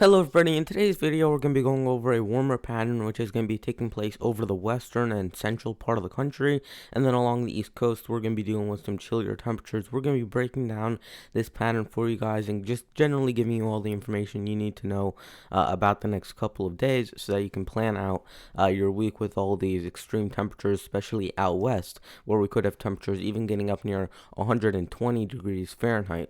Hello everybody, in today's video we're going to be going over a warmer pattern which is going to be taking place over the western and central part of the country, and then along the east coast we're going to be dealing with some chillier temperatures. We're going to be breaking down this pattern for you guys and just generally giving you all the information you need to know about the next couple of days so that you can plan out your week with all these extreme temperatures, especially out west where we could have temperatures even getting up near 120 degrees Fahrenheit.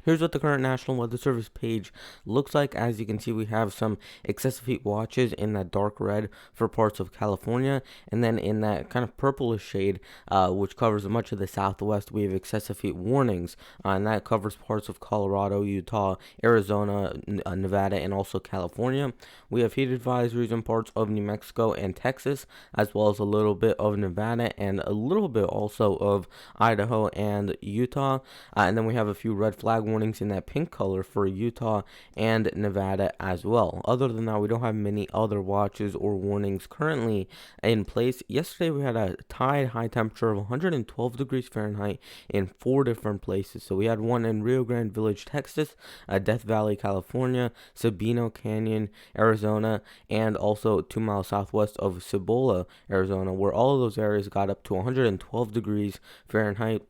Here's what the current National Weather Service page looks like. As you can see, we have some excessive heat watches in that dark red for parts of California, and then in that kind of purplish shade, which covers much of the southwest, we have excessive heat warnings, and that covers parts of Colorado, Utah, Arizona, Nevada, and also California. We have heat advisories in parts of New Mexico and Texas, as well as a little bit of Nevada and a little bit also of Idaho and Utah, and then we have a few red flag warnings in that pink color for Utah and Nevada as well. Other than that, we don't have many other watches or warnings currently in place. Yesterday we had a tied high temperature of 112 degrees Fahrenheit in 4 different places. So we had one in Rio Grande Village, Texas, Death Valley, California, Sabino Canyon, Arizona, and also 2 miles southwest of Cibola, Arizona, where all of those areas got up to 112 degrees Fahrenheit.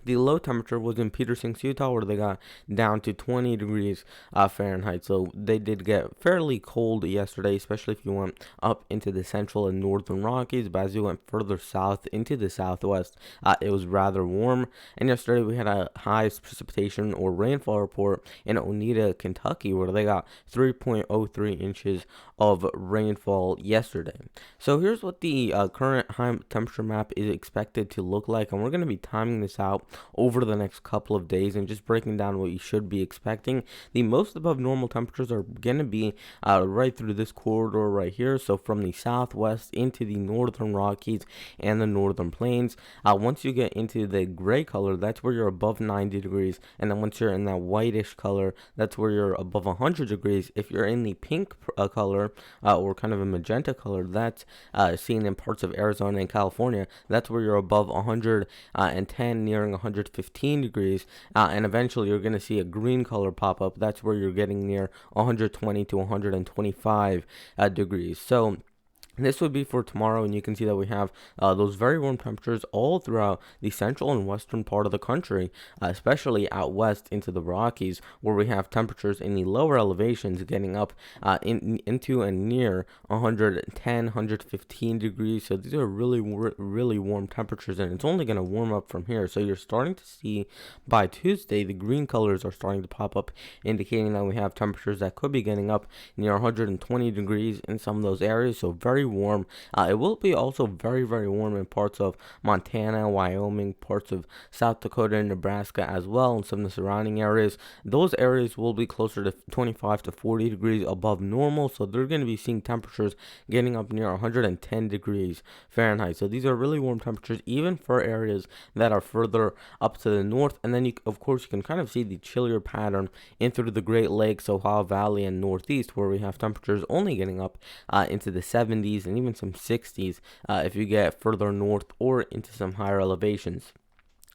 The low temperature was in Peter Sinks, Utah, where they got down to 20 degrees Fahrenheit. So they did get fairly cold yesterday, especially if you went up into the central and northern Rockies. But as you went further south into the southwest, it was rather warm. And yesterday we had a high precipitation or rainfall report in Oneida, Kentucky, where they got 3.03 inches of rainfall yesterday. So here's what the current high temperature map is expected to look like, and we're going to be timing this out over the next couple of days and just breaking down what you should be expecting. The most above normal temperatures are going to be right through this corridor right here, so from the southwest into the northern Rockies and the northern plains. Once you get into the gray color, that's where you're above 90 degrees, and then once you're in that whitish color, that's where you're above 100 degrees. If you're in the pink color or kind of a magenta color, that's seen in parts of Arizona and California, that's where you're above 110, nearing 115 degrees, and eventually you're going to see a green color pop up. That's where you're getting near 120 to 125 degrees. So this would be for tomorrow, and you can see that we have those very warm temperatures all throughout the central and western part of the country, especially out west into the Rockies, where we have temperatures in the lower elevations getting up into and near 110, 115 degrees. So these are really warm temperatures, and it's only going to warm up from here. So you're starting to see by Tuesday the green colors are starting to pop up, indicating that we have temperatures that could be getting up near 120 degrees in some of those areas. So very warm. It will be also very warm in parts of Montana, Wyoming, parts of South Dakota and Nebraska as well, and some of the surrounding areas. Those areas will be closer to 25 to 40 degrees above normal, so they're going to be seeing temperatures getting up near 110 degrees Fahrenheit. So these are really warm temperatures even for areas that are further up to the north. And then of course you can kind of see the chillier pattern in through the Great Lakes, Ohio Valley, and Northeast, where we have temperatures only getting up into the 70s and even some 60s if you get further north or into some higher elevations.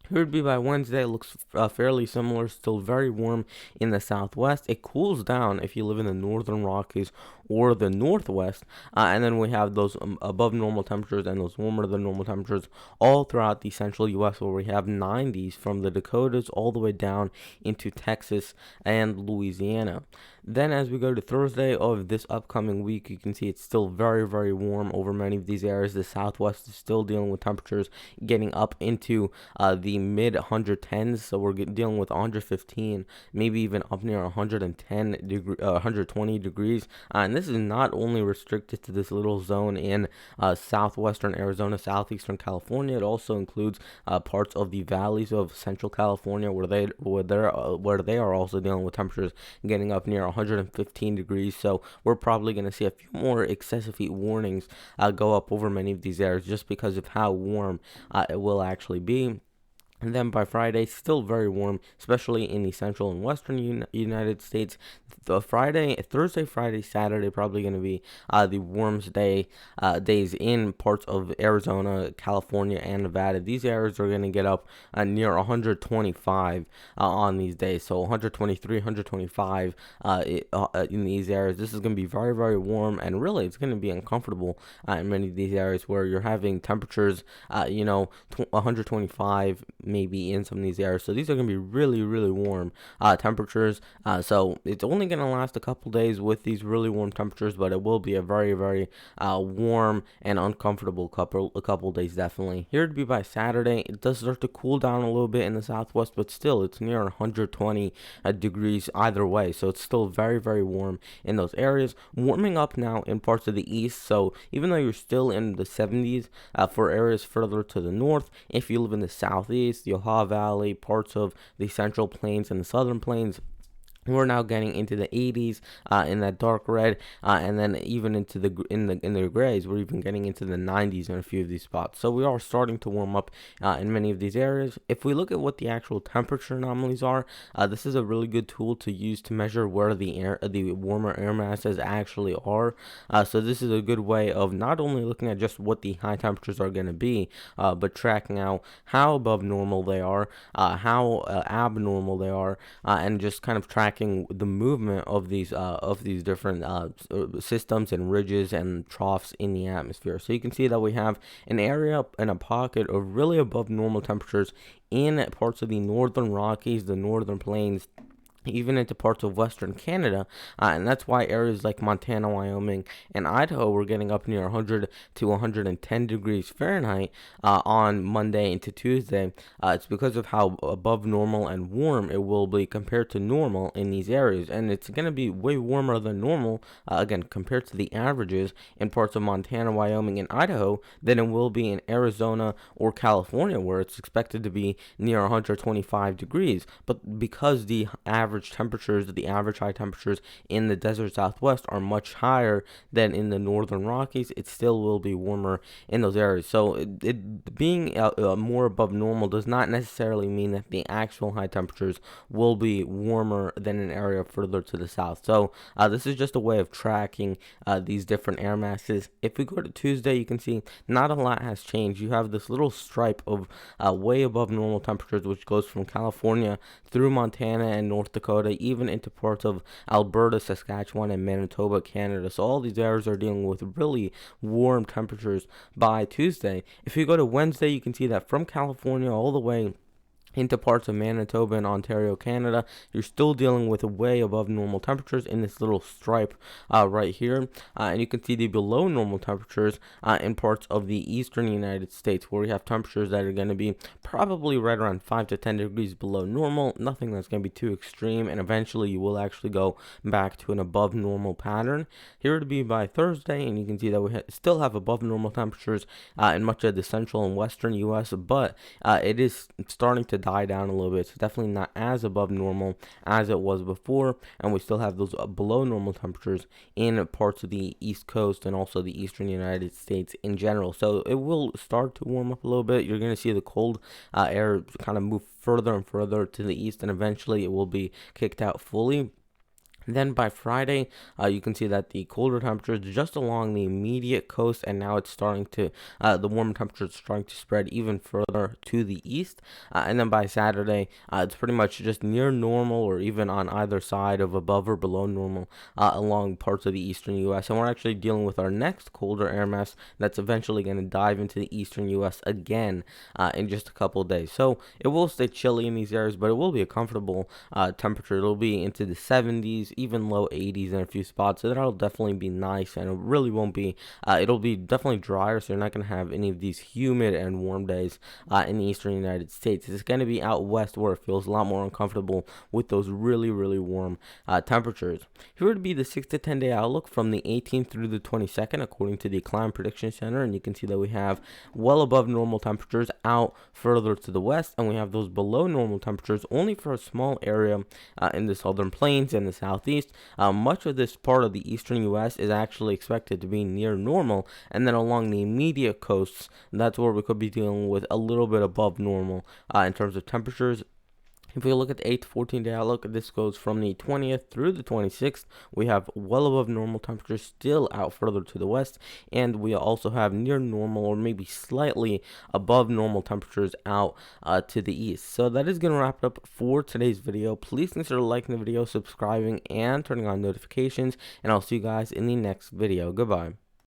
Here would be by Wednesday. It looks fairly similar, still very warm in the southwest. It cools down if you live in the northern Rockies or the northwest, and then we have those above normal temperatures and those warmer than normal temperatures all throughout the central U.S., where we have 90s from the Dakotas all the way down into Texas and Louisiana. Then as we go to Thursday of this upcoming week, you can see it's still very warm over many of these areas. The southwest is still dealing with temperatures getting up into the mid 110s, so we're dealing with 115, maybe even up near 120 degrees, and this is not only restricted to this little zone in southwestern Arizona, southeastern California. It also includes parts of the valleys of central California, where they are also dealing with temperatures getting up near 115 degrees. So we're probably going to see a few more excessive heat warnings go up over many of these areas just because of how warm it will actually be. And then by Friday, still very warm, especially in the central and western United States. Thursday, Friday, Saturday, probably going to be the warmest days in parts of Arizona, California, and Nevada. These areas are going to get up near 125 on these days. So 123, 125 in these areas. This is going to be very, very warm, and really, it's going to be uncomfortable in many of these areas where you're having temperatures, 125 maybe in some of these areas. So these are going to be really, really warm temperatures. So it's only going to last a couple days with these really warm temperatures, but it will be a very, very warm and uncomfortable a couple days definitely. Here to be by Saturday, it does start to cool down a little bit in the southwest, but still it's near 120 degrees either way. So it's still very, very warm in those areas. Warming up now in parts of the east. So even though you're still in the 70s for areas further to the north, if you live in the southeast, the Ohio Valley, parts of the Central Plains and the Southern Plains, we're now getting into the 80s in that dark red, and then even into the grays. We're even getting into the 90s in a few of these spots. So we are starting to warm up in many of these areas. If we look at what the actual temperature anomalies are, this is a really good tool to use to measure where the warmer air masses actually are. So this is a good way of not only looking at just what the high temperatures are going to be, but tracking out how above normal they are, how abnormal they are, and just kind of tracking the movement of these different systems and ridges and troughs in the atmosphere. So you can see that we have an area and a pocket of really above normal temperatures in parts of the northern Rockies, the northern plains, even into parts of western Canada, and that's why areas like Montana, Wyoming, and Idaho were getting up near 100 to 110 degrees Fahrenheit on Monday into Tuesday. It's because of how above normal and warm it will be compared to normal in these areas, and it's going to be way warmer than normal, again, compared to the averages in parts of Montana, Wyoming, and Idaho than it will be in Arizona or California, where it's expected to be near 125 degrees. But because the average high temperatures in the desert southwest are much higher than in the northern Rockies, it still will be warmer in those areas. So it being more above normal does not necessarily mean that the actual high temperatures will be warmer than an area further to the south. So this is just a way of tracking these different air masses. If we go to Tuesday, you can see not a lot has changed. You have this little stripe of way above normal temperatures, which goes from California through Montana and North Dakota, even into parts of Alberta, Saskatchewan, and Manitoba, Canada. So all these areas are dealing with really warm temperatures by Tuesday. If you go to Wednesday, you can see that from California all the way into parts of Manitoba and Ontario, Canada, you're still dealing with way above normal temperatures in this little stripe right here. And you can see the below normal temperatures in parts of the eastern United States, where we have temperatures that are going to be probably right around 5 to 10 degrees below normal. Nothing that's going to be too extreme, and eventually you will actually go back to an above normal pattern. Here to be by Thursday, and you can see that we still have above normal temperatures in much of the central and western U.S., but it is starting to die down a little bit. It's definitely not as above normal as it was before, and we still have those below normal temperatures in parts of the East Coast and also the eastern United States in general. So it will start to warm up a little bit. You're going to see the cold air kind of move further and further to the east, and eventually it will be kicked out fully. Then by Friday, you can see that the colder temperatures just along the immediate coast, and now it's starting to, the warmer temperatures starting to spread even further to the east. And then by Saturday, it's pretty much just near normal or even on either side of above or below normal along parts of the eastern U.S. And we're actually dealing with our next colder air mass that's eventually going to dive into the eastern U.S. again in just a couple of days. So it will stay chilly in these areas, but it will be a comfortable temperature. It'll be into the 70s, even low 80s in a few spots. So that'll definitely be nice, and it really won't be, it'll be definitely drier, so you're not going to have any of these humid and warm days in the eastern United States. It's going to be out west where it feels a lot more uncomfortable with those really, really warm temperatures. Here would be the 6 to 10 day outlook from the 18th through the 22nd, according to the Climate Prediction Center, and you can see that we have well above normal temperatures out further to the west, and we have those below normal temperatures only for a small area in the southern plains and the south southeast. Much of this part of the eastern U.S. is actually expected to be near normal, and then along the immediate coasts, that's where we could be dealing with a little bit above normal in terms of temperatures. If we look at the 8 to 14 day outlook, this goes from the 20th through the 26th. We have well above normal temperatures still out further to the west, and we also have near normal or maybe slightly above normal temperatures out to the east. So that is going to wrap it up for today's video. Please consider liking the video, subscribing, and turning on notifications, and I'll see you guys in the next video. Goodbye.